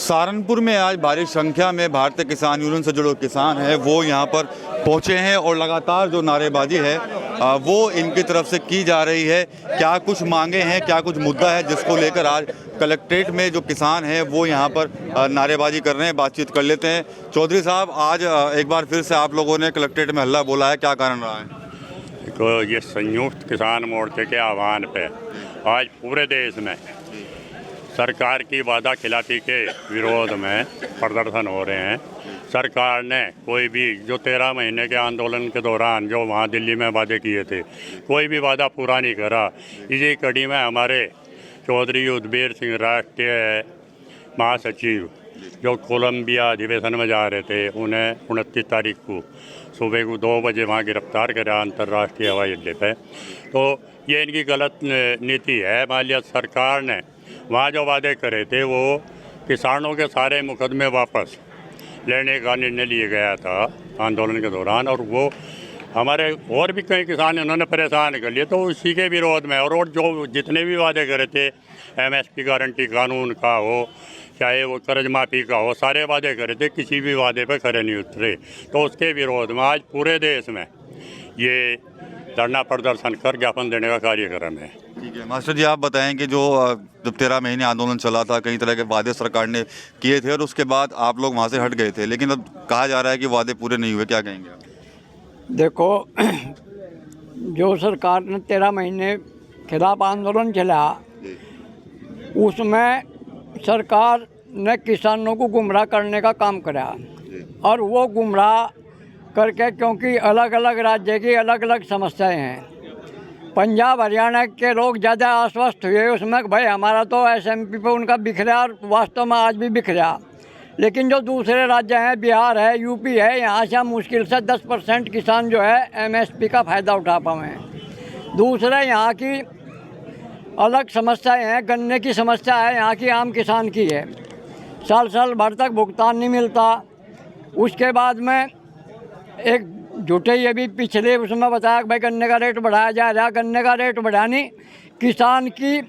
सहारनपुर में आज भारी संख्या में भारतीय किसान यूनियन से जुड़े किसान हैं वो यहाँ पर पहुँचे हैं और लगातार जो नारेबाजी है वो इनकी तरफ से की जा रही है। क्या कुछ मांगे हैं, क्या कुछ मुद्दा है जिसको लेकर आज कलेक्ट्रेट में जो किसान हैं वो यहाँ पर नारेबाजी कर रहे हैं। बातचीत कर लेते हैं। चौधरी साहब, आज एक बार फिर से आप लोगों ने कलेक्ट्रेट में हल्ला बोला है, क्या कारण रहा है? तो ये संयुक्त किसान मोर्चे के आह्वान पे आज पूरे देश में सरकार की वादा खिलाफी के विरोध में प्रदर्शन हो रहे हैं। सरकार ने कोई भी जो 13 महीने के आंदोलन के दौरान जो वहाँ दिल्ली में वादे किए थे, कोई भी वादा पूरा नहीं करा। इसी कड़ी में हमारे चौधरी युद्धवीर सिंह राष्ट्रीय महासचिव जो कोलंबिया अधिवेशन में जा रहे थे, उन्हें 29 तारीख को सुबह को 2 बजे वहाँ गिरफ्तार करा अंतर्राष्ट्रीय हवाई अड्डे पे। तो ये इनकी गलत नीति है। मान लिया सरकार ने वहाँ जो वादे करे थे वो किसानों के सारे मुकदमे वापस लेने का निर्णय लिया गया था आंदोलन के दौरान, और वो हमारे और भी कई किसान उन्होंने परेशान कर लिए। तो उसी के विरोध में और जो जितने भी वादे करे थे, MSP गारंटी कानून का हो, चाहे वो कर्ज माफ़ी का हो, सारे वादे करे थे, किसी भी वादे पे खरे नहीं उतरे। तो उसके विरोध में आज पूरे देश में ये धरना प्रदर्शन कर ज्ञापन देने का कार्यक्रम है। ठीक है मास्टर जी, आप बताएं कि जो जब 13 महीने आंदोलन चला था, कई तरह के वादे सरकार ने किए थे और उसके बाद आप लोग वहाँ से हट गए थे, लेकिन अब कहा जा रहा है कि वादे पूरे नहीं हुए, क्या कहेंगे आप? देखो, जो सरकार ने 13 महीने खिलाफ आंदोलन चला, उसमें सरकार ने किसानों को गुमराह करने का काम करा, और वो गुमराह करके, क्योंकि अलग अलग राज्य की अलग अलग समस्याएं हैं। पंजाब हरियाणा के लोग ज़्यादा आश्वस्त हुए उसमें, भाई हमारा तो SMP पे उनका बिखरा, और वास्तव में आज भी बिखरा। लेकिन जो दूसरे राज्य हैं, बिहार है, UP है, यहाँ से हम मुश्किल से 10% किसान जो है MSP का फ़ायदा उठा पाए हैं। दूसरे यहाँ की अलग समस्याएं हैं। गन्ने की समस्या है यहाँ की, आम किसान की है, साल भर तक भुगतान नहीं मिलता। उसके बाद में एक झूठे ये भी पिछले उसमें बताया कि भाई गन्ने का रेट बढ़ाया जा रहा है। गन्ने का रेट बढ़ाने किसान की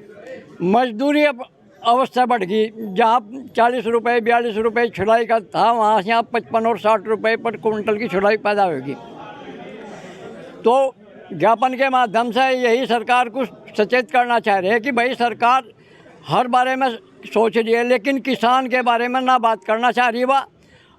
मजदूरी अवस्था बढ़ गई। जहाँ 40 रुपये 42 रुपये छुड़ाई का था, वहाँ से यहाँ 55 और 60 रुपये पर कुंटल की छुड़ाई पैदा होगी। तो ज्ञापन के माध्यम से यही सरकार को सचेत करना चाह रहे हैं कि भाई सरकार हर बारे में सोच रही है, लेकिन किसान के बारे में ना बात करना चाह रही है,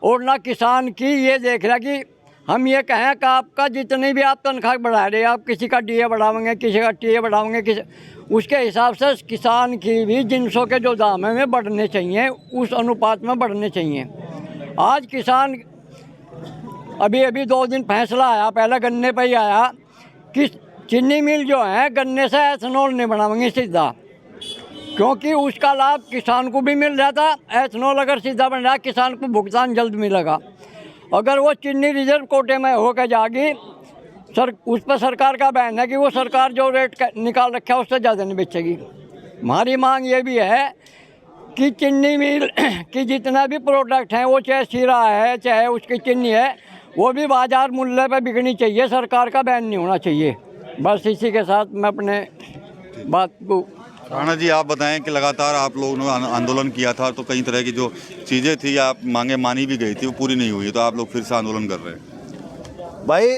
और ना किसान की ये देख रहा कि हम ये कहें कि आपका जितनी भी आप तनख्वाह बढ़ा रहे हैं, आप किसी का DA बढ़ाओगे, किसी का TA बढ़ाओगे, उसके हिसाब से किसान की भी जिनसों के जो दाम है वे बढ़ने चाहिए, उस अनुपात में बढ़ने चाहिए। आज किसान अभी 2 दिन फैसला आया, पहले गन्ने पर ही आया कि चीनी मिल जो है गन्ने से एथनॉल नहीं बनाएंगे सीधा, क्योंकि उसका लाभ किसान को भी मिल रहा था। एथनॉल अगर सीधा बन रहा है, किसान को भुगतान जल्द मिलेगा। अगर वो चीनी रिजर्व कोटे में होकर जाएगी, उस पर सरकार का बयान है कि वो सरकार जो रेट निकाल रखा है उससे ज़्यादा नहीं बेचेगी। हमारी मांग ये भी है कि चीनी मिल की जितना भी प्रोडक्ट हैं, वो चाहे शीरा है चाहे उसकी चीनी है, वो भी बाजार मूल्य पर बिकनी चाहिए, सरकार का बैन नहीं होना चाहिए। बस इसी के साथ मैं अपने बात को। राणा जी, आप बताएं कि लगातार आप लोगों ने आंदोलन किया था, तो कई तरह की जो चीज़ें थी आप मांगे मानी भी गई थी, वो पूरी नहीं हुई, तो आप लोग फिर से आंदोलन कर रहे हैं। भाई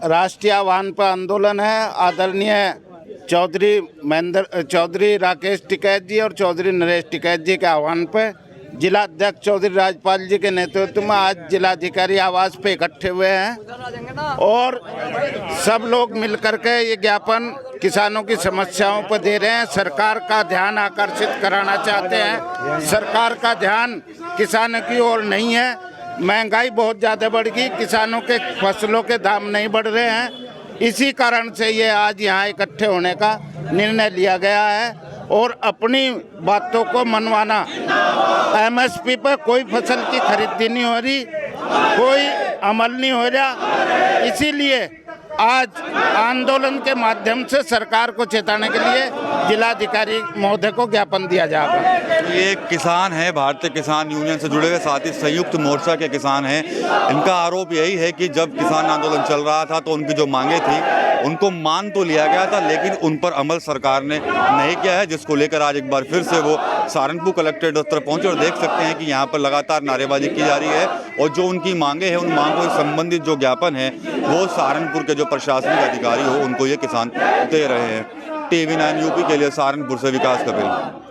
राष्ट्रीय आह्वान पर आंदोलन है। आदरणीय चौधरी राकेश टिकैत जी और चौधरी नरेश टिकैत जी के आह्वान पर जिला अध्यक्ष चौधरी राजपाल जी के नेतृत्व में आज जिलाधिकारी आवास पे इकट्ठे हुए हैं, और सब लोग मिलकर के ये ज्ञापन किसानों की समस्याओं पर दे रहे हैं। सरकार का ध्यान आकर्षित कराना चाहते हैं। सरकार का ध्यान किसानों की ओर नहीं है। महंगाई बहुत ज़्यादा बढ़ गई, किसानों के फसलों के दाम नहीं बढ़ रहे हैं। इसी कारण से ये आज यहाँ इकट्ठे होने का निर्णय लिया गया है, और अपनी बातों को मनवाना। MSP पर कोई फसल की खरीदी नहीं हो रही, कोई अमल नहीं हो रहा, इसीलिए आज आंदोलन के माध्यम से सरकार को चेताने के लिए जिलाधिकारी महोदय को ज्ञापन दिया जाएगा। ये किसान है, भारतीय किसान यूनियन से जुड़े हुए, साथ ही संयुक्त मोर्चा के किसान हैं। इनका आरोप यही है कि जब किसान आंदोलन चल रहा था तो उनकी जो मांगे थी उनको मान तो लिया गया था, लेकिन उन पर अमल सरकार ने नहीं किया है, जिसको लेकर आज एक बार फिर से वो सहारनपुर कलेक्ट्रेट दफ्तर पहुंचे और देख सकते हैं कि यहाँ पर लगातार नारेबाजी की जा रही है और जो उनकी मांगे हैं, उन मांगों से संबंधित जो ज्ञापन है वो सहारनपुर के जो प्रशासनिक अधिकारी हो उनको ये किसान दे रहे हैं। TV9 यूपी के लिए सहारनपुर से विकास कपिल।